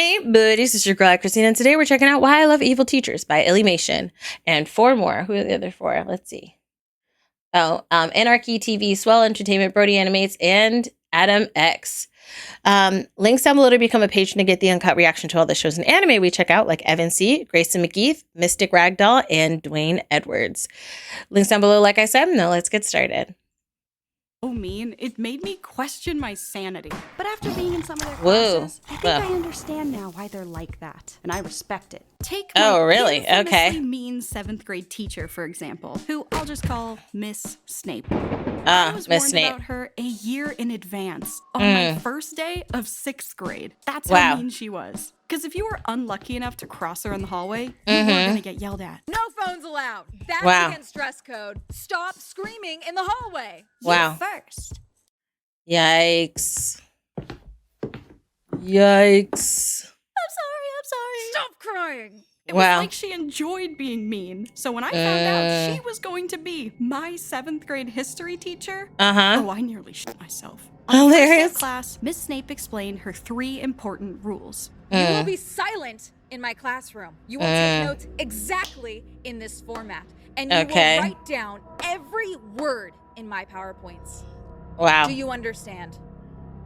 Hey buddies, it's your girl AyChristene, and today we're checking out Why I Love Evil Teachers by Illymation and 4 more. Who are the other 4? Let's see. Anarchy TV, Swell Entertainment, Brody Animates, and Adam X. Links down below to become a patron to get the uncut reaction to all the shows and anime we check out, like Evan C., Grayson McGeeth, Mystic Ragdoll, and Dwayne Edwards. Links down below, like I said. Now let's get started. So mean, it made me question my sanity. But after being in some of their classes, I think I understand now why they're like that, and I respect it. Take my infamously mean 7th grade teacher, for example, who I'll just call Miss Snape. I was warned about her a year in advance on my first day of 6th grade. That's how mean she was. Because if you were unlucky enough to cross her in the hallway, you were going to get yelled at. No phones allowed. That's against dress code. Stop screaming in the hallway. Wow. You first. Yikes. Yikes. I'm sorry. Stop crying. It was like she enjoyed being mean. So when I found out she was going to be my 7th grade history teacher, I nearly shit myself. On the first day of class, Miss Snape explained her 3 important rules. You will be silent in my classroom. You will take notes exactly in this format. And you will write down every word in my PowerPoints. Wow. Do you understand?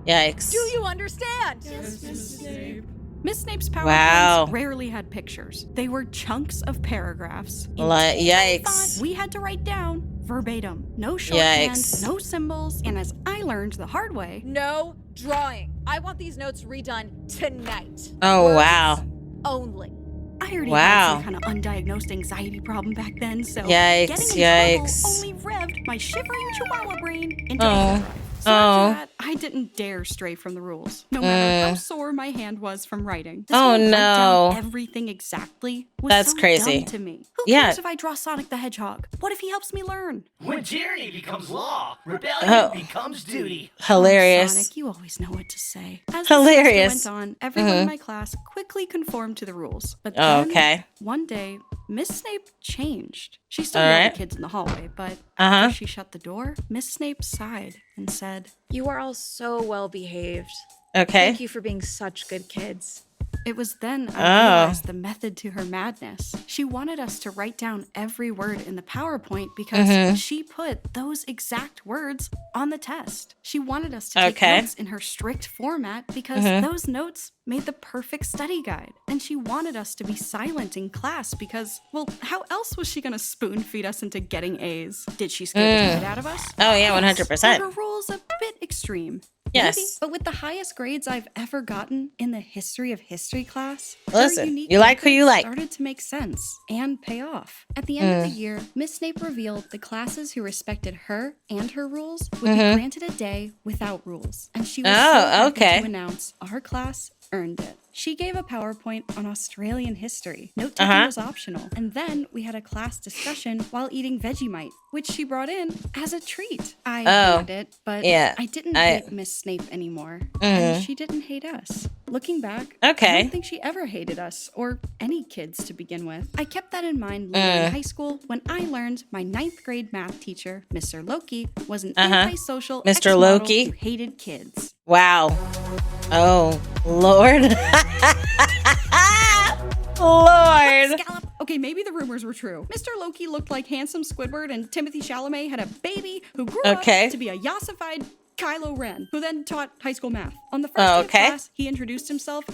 Yikes. Do you understand? Yes, Miss Snape. Miss Snape's PowerPoints rarely had pictures. They were chunks of paragraphs. Yikes. We had to write down verbatim. No shorthand, no symbols, and as I learned the hard way, no drawing. I want these notes redone tonight. Oh, Words wow. Only. I already had some kind of undiagnosed anxiety problem back then, so getting in trouble only revved my shivering chihuahua brain into overdrive. So after that, I didn't dare stray from the rules, no matter how sore my hand was from writing. This whole write down everything exactly was so dumb to me. Who cares if I draw Sonic the Hedgehog? What if he helps me learn? When tyranny becomes law, rebellion becomes duty. Hilarious. Sonic, you always know what to say. As the semester went on, everyone in my class quickly conformed to the rules. But then, one day, Miss Snape changed. She still yelled at kids in the hallway, but after she shut the door, Miss Snape sighed and said, "You are all so well behaved. Okay. Thank you for being such good kids." It was then I realized the method to her madness. She wanted us to write down every word in the PowerPoint because she put those exact words on the test. She wanted us to take notes in her strict format because those notes made the perfect study guide. And she wanted us to be silent in class because, well, how else was she going to spoon feed us into getting A's? Did she scare the shit out of us? Oh, yeah, 100%. Her rules a bit extreme. Yes. Maybe, but with the highest grades I've ever gotten in the history of history class, listen, you like who you like. Started to make sense and pay off. At the end of the year, Miss Snape revealed the classes who respected her and her rules would be granted a day without rules. And she was so happy to announce our class earned it. She gave a PowerPoint on Australian history. Note taking was optional. And then we had a class discussion while eating Vegemite, which she brought in as a treat. I hated it, but I didn't hate Miss Snape anymore. And she didn't hate us. Looking back, I don't think she ever hated us, or any kids to begin with. I kept that in mind later in high school when I learned my 9th grade math teacher, Mr. Loki, was an antisocial ex-model who hated kids. Wow. Oh, Lord. Lord. Scallop. Okay, maybe the rumors were true. Mr. Loki looked like handsome Squidward, and Timothy Chalamet had a baby who grew up to be a yassified Kylo Ren, who then taught high school math. On the first day of class, he introduced himself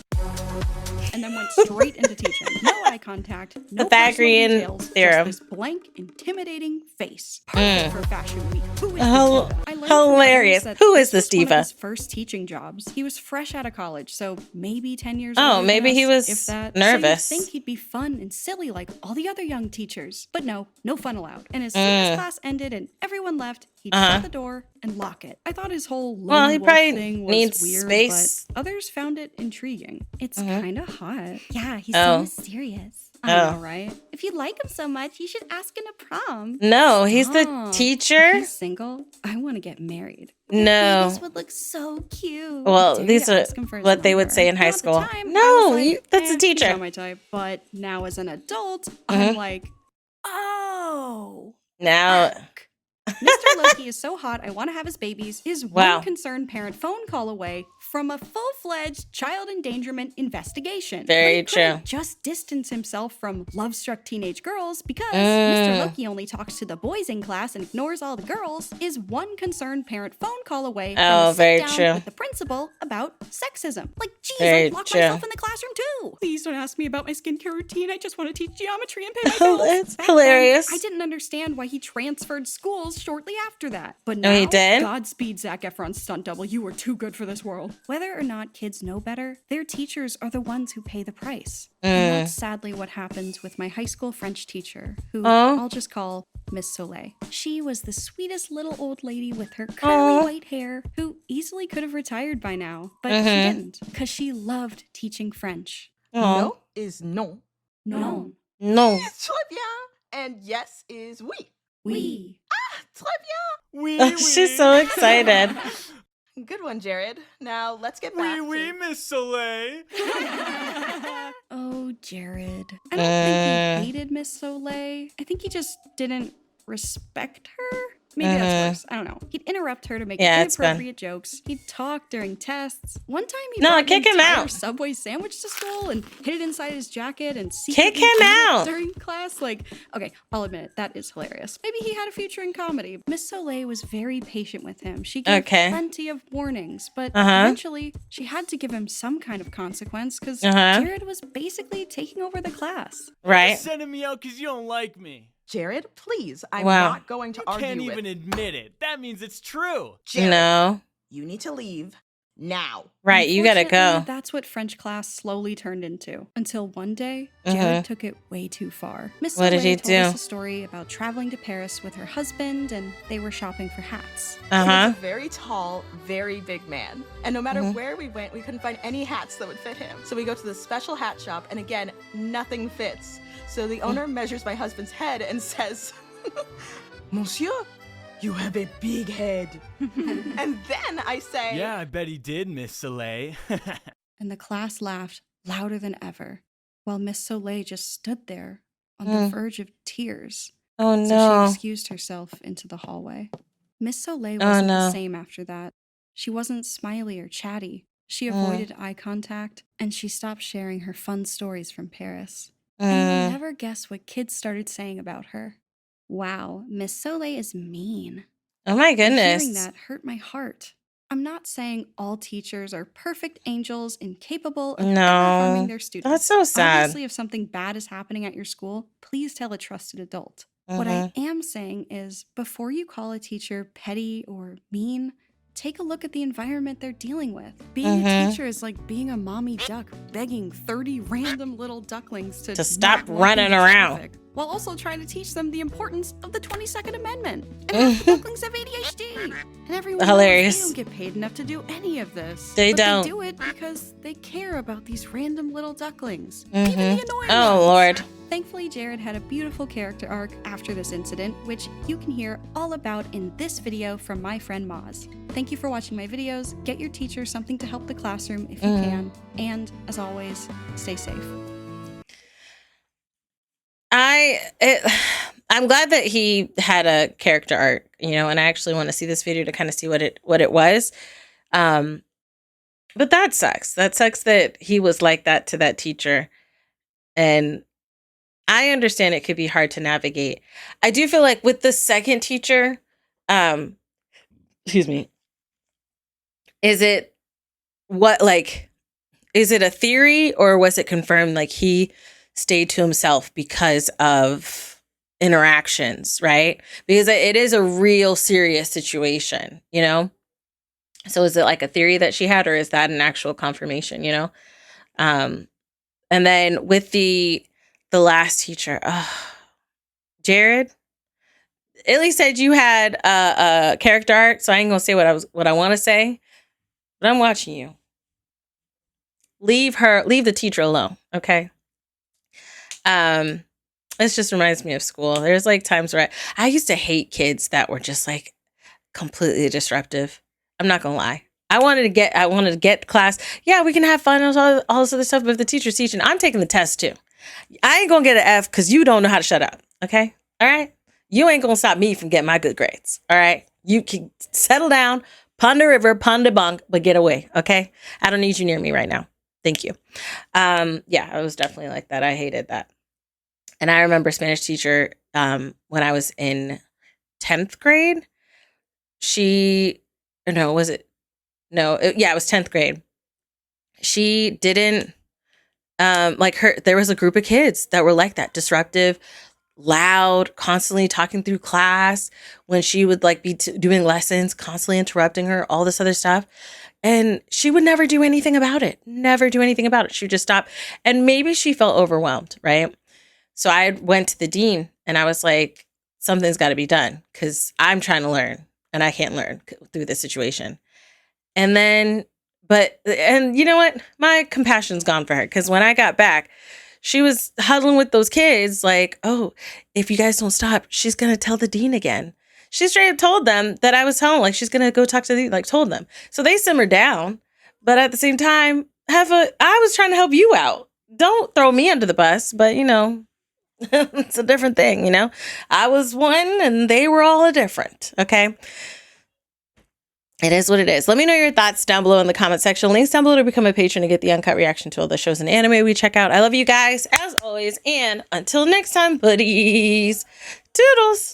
and then went straight into teaching. No eye contact, no Pythagorean details, theorem. Just this blank, intimidating face. Perfect for Fashion Week. Who is this diva? Hilarious. Who is this diva? One of his first teaching jobs. He was fresh out of college, so maybe 10 years old. Oh, maybe he was nervous. So you'd think he'd be fun and silly like all the other young teachers. But no fun allowed. And as soon as class ended and everyone left, he'd shut the door and lock it. I thought his whole lone wolf thing was weird, but others found it intriguing. It's kind of hot. Yeah, he's so mysterious. I know, right? If you like him so much, you should ask him to prom. No, he's the teacher. If he's single, I want to get married. No. This would look so cute. Well, these are what they would say in high school. No, that's a teacher. He's not my type. But now as an adult, I'm like, oh. Now. Mr. Loki is so hot, I want to have his babies. Is one concerned parent phone call away from a full-fledged child endangerment investigation. Very but he couldn't true. just distance himself from love-struck teenage girls because Mr. Loki only talks to the boys in class and ignores all the girls is one concerned parent phone call away from a very sit-down true. with the principal about sexism. Like, geez, Very I locked true. myself in the classroom too. Please don't ask me about my skincare routine. I just want to teach geometry and pay my Oh, bills. it's Back hilarious. then, I didn't understand why he transferred schools shortly after that. But Oh, now, he did? Godspeed, Zac Efron's stunt double. You were too good for this world. Whether or not kids know better, their teachers are the ones who pay the price. And that's sadly what happens with my high school French teacher, who I'll just call Miss Soleil. She was the sweetest little old lady with her curly white hair who easily could have retired by now, but she didn't, because she loved teaching French. No is non. No. No. Très bien. And yes is oui. We. Très bien. Oui, She's so excited. Good one, Jared. Now let's get back to... Miss Soleil. Oh, Jared. I don't think he hated Miss Soleil. I think he just didn't respect her. Maybe that's worse. I don't know. He'd interrupt her to make it's bad. inappropriate jokes. He'd talk during tests. One time he No, brought kick an him entire out. Subway sandwich to school and hid it inside his jacket and secretly Kick him ate it out. during class. Like, okay, I'll admit it, that is hilarious. Maybe he had a future in comedy. Miss Soleil was very patient with him. She gave plenty of warnings, but eventually she had to give him some kind of consequence because Jared was basically taking over the class. Right. Sending me out because you don't like me. Jared, please. I'm not going to argue Can't with... even admit it. That means it's true. Jared, No. you need to leave now. Right, you gotta go. Unfortunately, that's what French class slowly turned into. Until one day, Jared took it way too far. Miss What did Soleil he told do? us a story about traveling to Paris with her husband, and they were shopping for hats. He was a very tall, very big man. And no matter where we went, we couldn't find any hats that would fit him. So we go to the special hat shop, and again, nothing fits. So the owner measures my husband's head and says, Monsieur, you have a big head. And then I say, Yeah, I bet he did, Miss Soleil. And the class laughed louder than ever, while Miss Soleil just stood there on the verge of tears. Oh, So no. she excused herself into the hallway. Miss Soleil wasn't the same after that. She wasn't smiley or chatty. She avoided eye contact, and she stopped sharing her fun stories from Paris. And you'll never guess what kids started saying about her. Wow, Miss Soleil is mean. Oh, my goodness. Hearing that hurt my heart. I'm not saying all teachers are perfect angels incapable of ever harming their students. That's so sad. Obviously, if something bad is happening at your school, please tell a trusted adult. What I am saying is, before you call a teacher petty or mean, take a look at the environment they're dealing with. Being a teacher is like being a mommy duck begging 30 random little ducklings to stop not walk running into around. traffic, while also trying to teach them the importance of the 22nd Amendment. And half the ducklings have ADHD. And everyone Hilarious. knows they don't get paid enough to do any of this. They But don't. They do it because they care about these random little ducklings. Even the annoying Oh, ones. Lord. Thankfully, Jared had a beautiful character arc after this incident, which you can hear all about in this video from my friend Maz. Thank you for watching my videos. Get your teacher something to help the classroom if you can. And, as always, stay safe. I'm glad that he had a character arc, and I actually want to see this video to kind of see what it was. But that sucks. That sucks that he was like that to that teacher. And I understand it could be hard to navigate. I do feel like with the second teacher, excuse me, is it a theory or was it confirmed like he stayed to himself because of interactions, right? Because it is a real serious situation, So is it like a theory that she had or is that an actual confirmation, And then with the last teacher, Jared, Illy said you had a character arc, so I ain't gonna say what I want to say, but I'm watching you. Leave the teacher alone, okay? This just reminds me of school. There's like times where I used to hate kids that were just like completely disruptive. I'm not gonna lie. I wanted to get class. Yeah, we can have fun and all this other stuff, but if the teacher's teaching, I'm taking the test too. I ain't gonna get an F because you don't know how to shut up. Okay? All right? You ain't gonna stop me from getting my good grades. All right? You can settle down, Pond a river, pond a bunk, but get away. Okay. I don't need you near me right now. Thank you. Yeah, I was definitely like that. I hated that. And I remember Spanish teacher, when I was in 10th grade, it was 10th grade. She didn't, there was a group of kids that were like that, disruptive, loud, constantly talking through class when she would like be doing lessons, constantly interrupting her, all this other stuff. And she would never do anything about it. She would just stop. And maybe she felt overwhelmed, right? So I went to the dean and I was like, something's got to be done because I'm trying to learn and I can't learn through this situation. And you know what? My compassion's gone for her because when I got back, she was huddling with those kids like, oh, if you guys don't stop, she's going to tell the dean again. She straight up told them that I was home. Like, she's going to go talk to the dean, like told them. So they simmered down. But at the same time, I was trying to help you out. Don't throw me under the bus. But, it's a different thing, I was one and they were all a different. Okay. It is what it is. Let me know your thoughts down below in the comment section. Links down below to become a patron to get the uncut reaction to all the shows and anime we check out. I love you guys as always. And until next time, buddies. Toodles.